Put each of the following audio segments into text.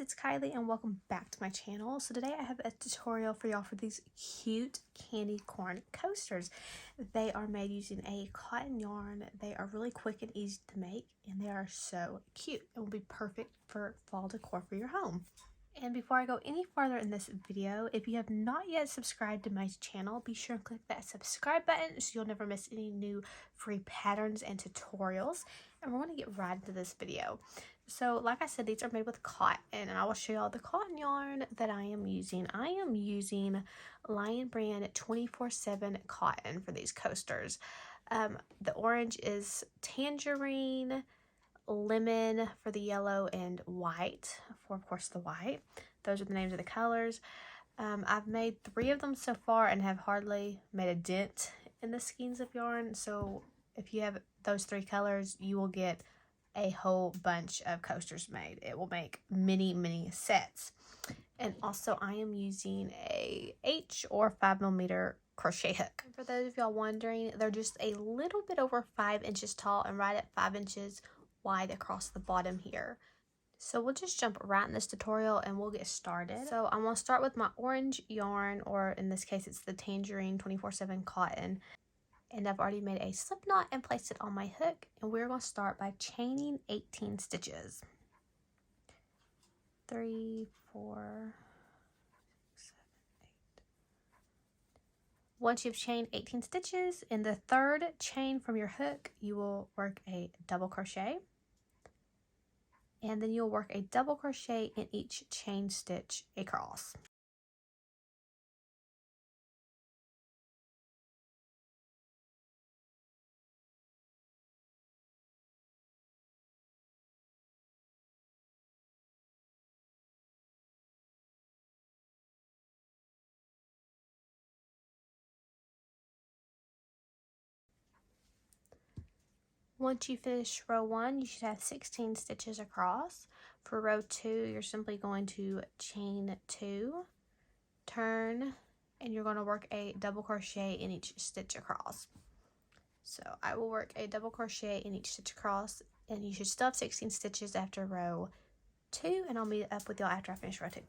it's Kylie and welcome back to my channel. So today I have a tutorial for y'all for these cute candy corn coasters. They are made using a cotton yarn. They are really quick and easy to make, and they are so cute and will be perfect for fall decor for your home. And before I go any farther in this video, if you have not yet subscribed to my channel, be sure and click that subscribe button so you'll never miss any new free patterns and tutorials. And we're going to get right into this video. So like I said, these are made with cotton, and I will show y'all the cotton yarn that I am using. I am using Lion Brand 24/7 cotton for these coasters. The orange is tangerine, lemon for the yellow, and white for, of course, the white. Those are the names of the colors. I've made 3 of them so far and have hardly made a dent in the skeins of yarn. So if you have those 3 colors, you will get a whole bunch of coasters made. It will make many sets. And also I am using a H or 5mm crochet hook. For those of y'all wondering, they're just a little bit over 5 inches tall and right at 5 inches wide across the bottom here. So we'll just jump right in this tutorial and we'll get started. So I'm going to start with my orange yarn, or in this case it's the tangerine 24/7 cotton. And I've already made a slip knot and placed it on my hook, and we're going to start by chaining 18 stitches. 3, 4, 6, 7, 8. Once you've chained 18 stitches, in the 3rd chain from your hook, you will work a double crochet. And then you'll work a double crochet in each chain stitch across. Once you finish row 1, you should have 16 stitches across. For row 2, you're simply going to chain 2, turn, and you're going to work a double crochet in each stitch across. So I will work a double crochet in each stitch across, and you should still have 16 stitches after row 2, and I'll meet up with y'all after I finish row 2.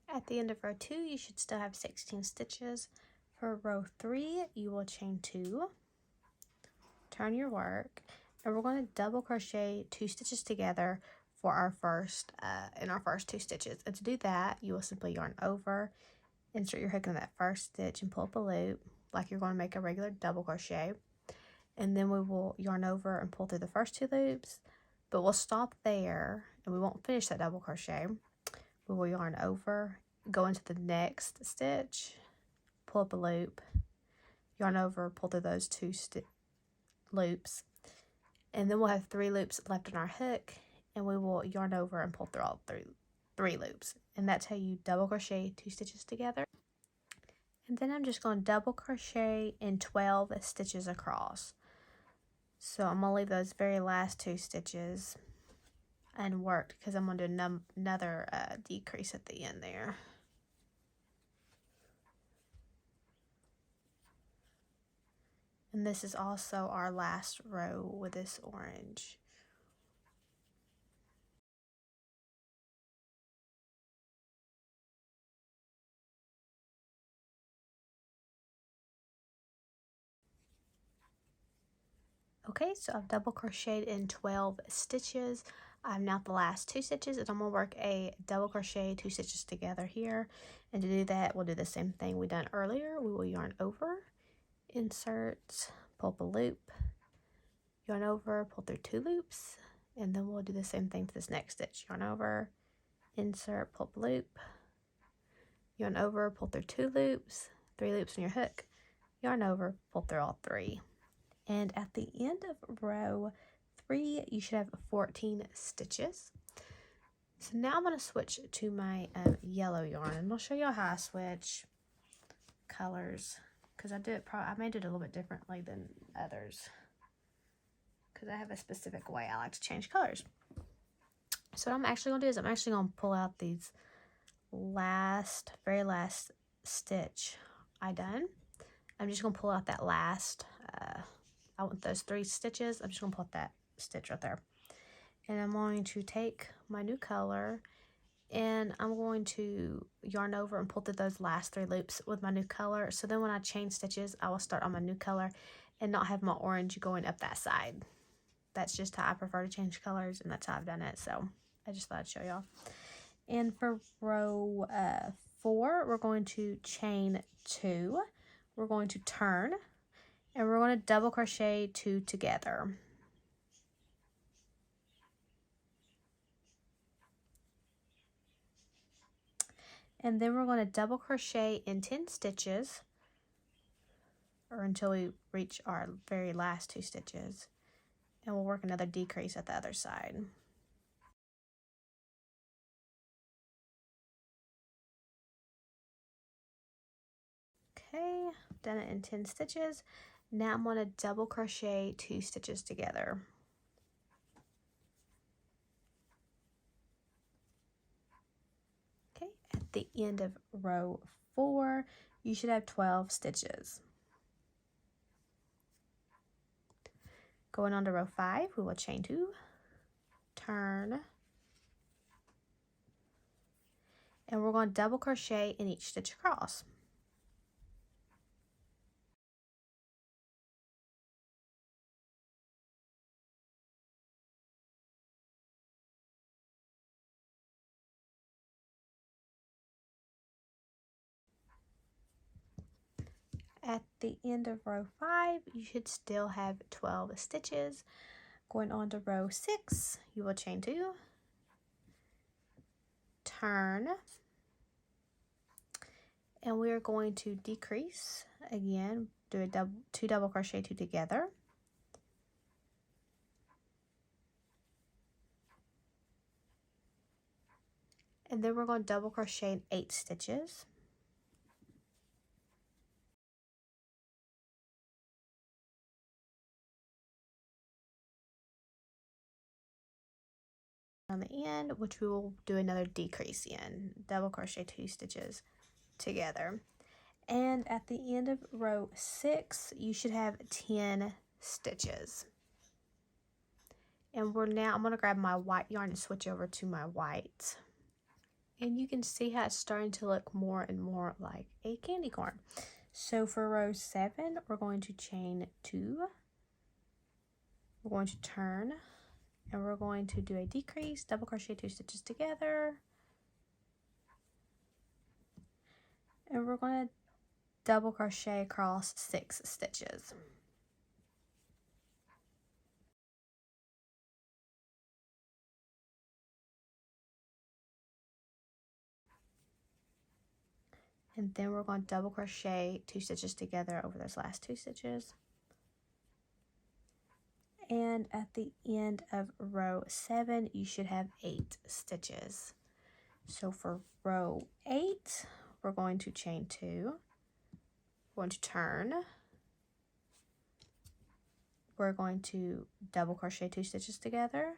At the end of row 2, you should still have 16 stitches. For row 3, you will chain 2, turn your work, and we're going to double crochet 2 stitches together for our first 2 stitches. And to do that, you will simply yarn over, insert your hook in that first stitch, and pull up a loop like you're going to make a regular double crochet. And then we will yarn over and pull through the first 2 loops, but we'll stop there and we won't finish that double crochet. We will yarn over, go into the next stitch, pull up a loop, yarn over, pull through those 2 loops, and then we'll have 3 loops left on our hook, and we will yarn over and pull through all 3 loops. And that's how you double crochet 2 stitches together. And then I'm just going to double crochet in 12 stitches across. So I'm going to leave those very last 2 stitches unworked because I'm going to do another decrease at the end there. And this is also our last row with this orange. Okay, so I've double crocheted in 12 stitches. I'm now at the last 2 stitches, and I'm going to work a double crochet 2 stitches together here. And to do that, we'll do the same thing we done earlier. We will yarn over, insert, pull up a loop, yarn over, pull through 2 loops, and then we'll do the same thing to this next stitch. Yarn over, insert, pull up a loop, yarn over, pull through 2 loops, 3 loops on your hook, yarn over, pull through all 3. And at the end of row 3, you should have 14 stitches. So now I'm going to switch to my yellow yarn, and I'll show y'all how I switch colors, because I may do it a little bit differently than others, because I have a specific way I like to change colors. So what I'm actually going to do is I'm actually going to pull out these very last stitch I done. I'm just going to pull out that last, I want those 3 stitches. I'm just going to pull out that stitch right there. And I'm going to take my new color and I'm going to yarn over and pull through those last 3 loops with my new color. So then when I change stitches, I will start on my new color and not have my orange going up that side. That's just how I prefer to change colors, and that's how I've done it. So I just thought I'd show y'all. And for row 4, we're going to chain 2. We're going to turn, and we're going to double crochet 2 together. And then we're going to double crochet in 10 stitches, or until we reach our very last 2 stitches. And we'll work another decrease at the other side. Okay, done it in 10 stitches. Now I'm going to double crochet 2 stitches together. Okay, at the end of row 4, you should have 12 stitches. Going on to row 5, we will chain 2, turn, and we're going to double crochet in each stitch across. At the end of row 5, you should still have 12 stitches. Going on to row 6, you will chain 2, turn, and we are going to decrease again, do a 2 double crochet 2 together. And then we're going to double crochet in 8 stitches. On the end, which we will do another decrease in, double crochet 2 stitches together. And at the end of row 6, you should have 10 stitches. And I'm going to grab my white yarn and switch over to my white. And you can see how it's starting to look more and more like a candy corn. So for row 7, we're going to chain 2. We're going to turn, and we're going to do a decrease, double crochet 2 stitches together. And we're going to double crochet across 6 stitches. And then we're going to double crochet 2 stitches together over those last 2 stitches. And at the end of row 7, you should have 8 stitches. So for row 8, we're going to chain 2. We're going to turn. We're going to double crochet 2 stitches together.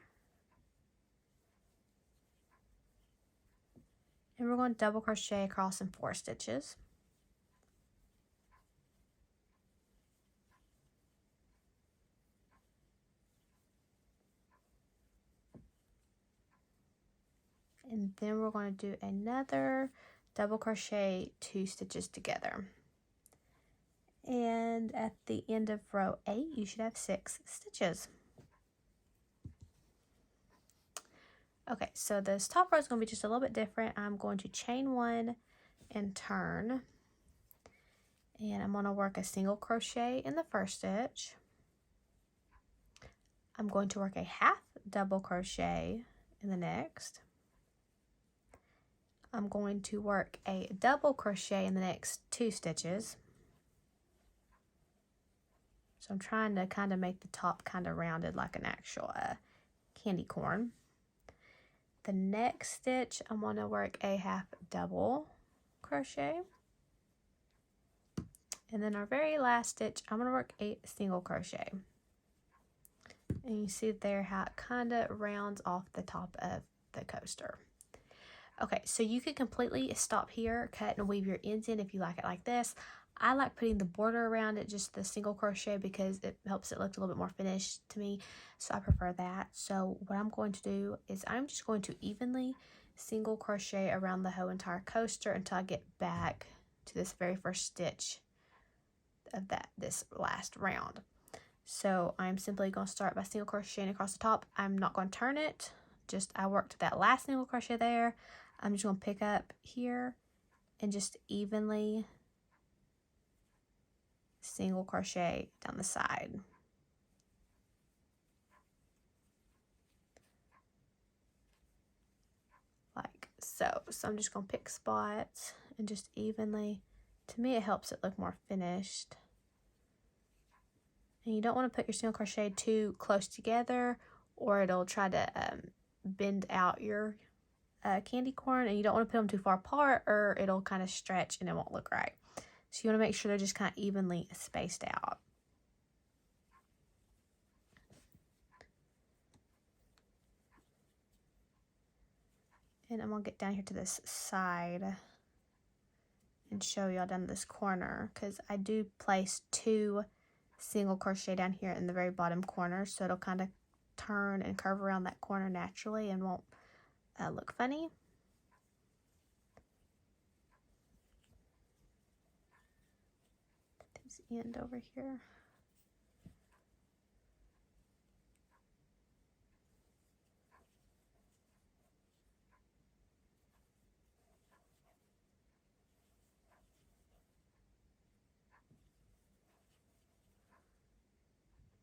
And we're going to double crochet across in 4 stitches. And then we're going to do another double crochet 2 stitches together. And at the end of row 8, you should have 6 stitches. Okay, so this top row is going to be just a little bit different. I'm going to chain 1 and turn. And I'm going to work a single crochet in the first stitch. I'm going to work a half double crochet in the next. I'm going to work a double crochet in the next 2 stitches. So I'm trying to kind of make the top kind of rounded like an actual candy corn. The next stitch, I'm going to work a half double crochet. And then our very last stitch, I'm going to work a single crochet. And you see there how it kind of rounds off the top of the coaster. Okay, so you could completely stop here, cut and weave your ends in if you like it like this. I like putting the border around it, just the single crochet, because it helps it look a little bit more finished to me. So I prefer that. So what I'm going to do is I'm just going to evenly single crochet around the whole entire coaster until I get back to this very first stitch of this last round. So I'm simply going to start by single crocheting across the top. I'm not going to turn it, just I worked that last single crochet there. I'm just going to pick up here and just evenly single crochet down the side. Like so. So I'm just going to pick spots and just evenly, to me it helps it look more finished. And you don't want to put your single crochet too close together, or it'll try to bend out your candy corn, and you don't want to put them too far apart or it'll kind of stretch and it won't look right. So you want to make sure they're just kind of evenly spaced out. And I'm going to get down here to this side and show y'all down this corner, because I do place 2 single crochet down here in the very bottom corner, so it'll kind of turn and curve around that corner naturally and won't look funny. This end over here.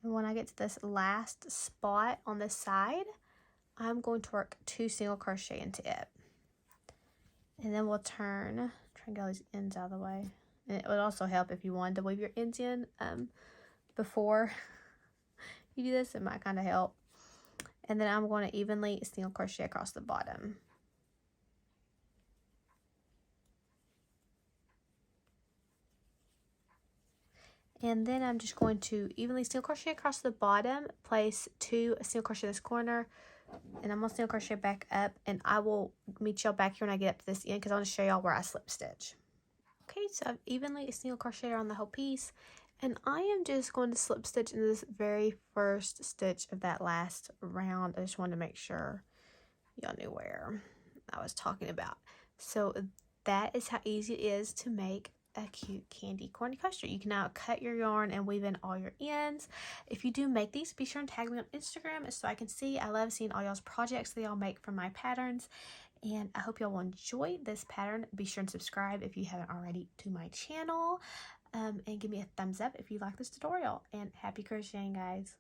And when I get to this last spot on this side, I'm going to work 2 single crochet into it. And then we'll turn, try and get all these ends out of the way. And it would also help if you wanted to weave your ends in before you do this. It might kind of help. And then I'm going to evenly single crochet across the bottom. And then I'm just going to evenly single crochet across the bottom, place 2 single crochet in this corner, and I'm going to single crochet back up, and I will meet y'all back here when I get up to this end, because I want to show y'all where I slip stitch. Okay, so I've evenly single crochet around the whole piece, and I am just going to slip stitch into this very first stitch of that last round. I just wanted to make sure y'all knew where I was talking about. So that is how easy it is to make a cute candy corn coaster. You can now cut your yarn and weave in all your ends. If you do make these, be sure and tag me on Instagram so I can see. I love seeing all y'all's projects that y'all make from my patterns, and I hope y'all will enjoy this pattern. Be sure and subscribe if you haven't already to my channel, and give me a thumbs up if you like this tutorial, and happy crocheting, guys.